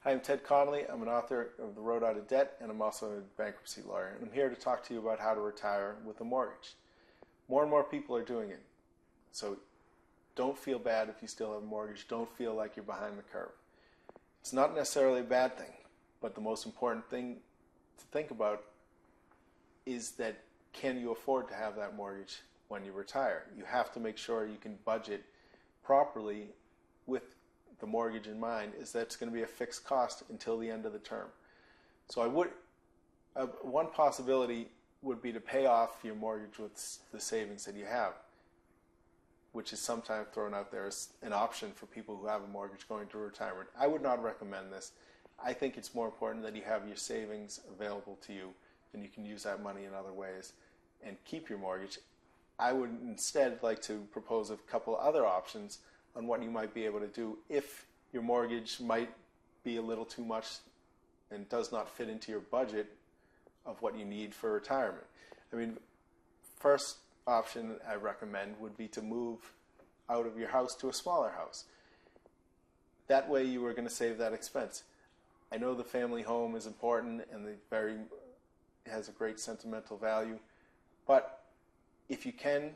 Hi, I'm Ted Connolly. I'm an author of The Road Out of Debt, and I'm also a bankruptcy lawyer. And I'm here to talk to you about how to retire with a mortgage. More and more people are doing it. So don't feel bad if you still have a mortgage. Don't feel like you're behind the curve. It's not necessarily a bad thing, but the most important thing to think about is that can you afford to have that mortgage when you retire? You have to make sure you can budget properly with the mortgage in mind, is that it's going to be a fixed cost until the end of the term. So one possibility would be to pay off your mortgage with the savings that you have, which is sometimes thrown out there as an option for people who have a mortgage going to retirement. I would not recommend this. I think it's more important that you have your savings available to you and you can use that money in other ways and keep your mortgage. I would instead like to propose a couple other options on what you might be able to do if your mortgage might be a little too much and does not fit into your budget of what you need for retirement. I mean, first option I recommend would be to move out of your house to a smaller house. That way you are going to save that expense. I know the family home is important and it has a great sentimental value, but if you can,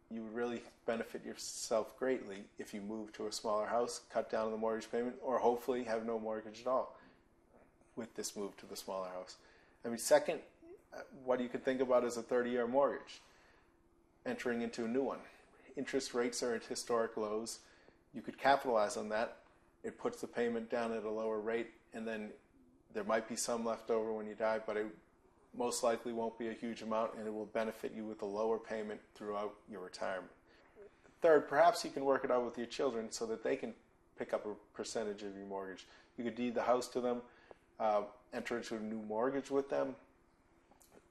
you would really benefit yourself greatly if you move to a smaller house, cut down on the mortgage payment, or hopefully have no mortgage at all with this move to the smaller house. I mean, second, what you could think about is a 30-year mortgage, entering into a new one. Interest rates are at historic lows. You could capitalize on that. It puts the payment down at a lower rate, and then there might be some left over when you die, but it most likely won't be a huge amount, and it will benefit you with a lower payment throughout your retirement. Third, perhaps you can work it out with your children so that they can pick up a percentage of your mortgage. You could deed the house to them, enter into a new mortgage with them,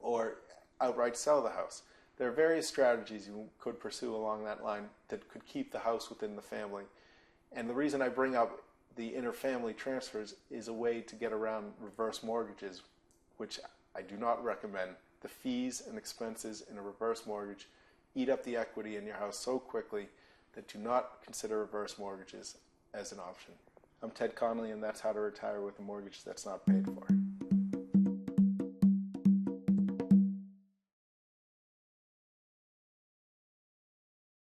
or outright sell the house. There are various strategies you could pursue along that line that could keep the house within the family. And the reason I bring up the inter-family transfers is a way to get around reverse mortgages, which I do not recommend. The fees and expenses in a reverse mortgage eat up the equity in your house so quickly that do not consider reverse mortgages as an option. I'm Ted Connolly, and that's how to retire with a mortgage that's not paid for.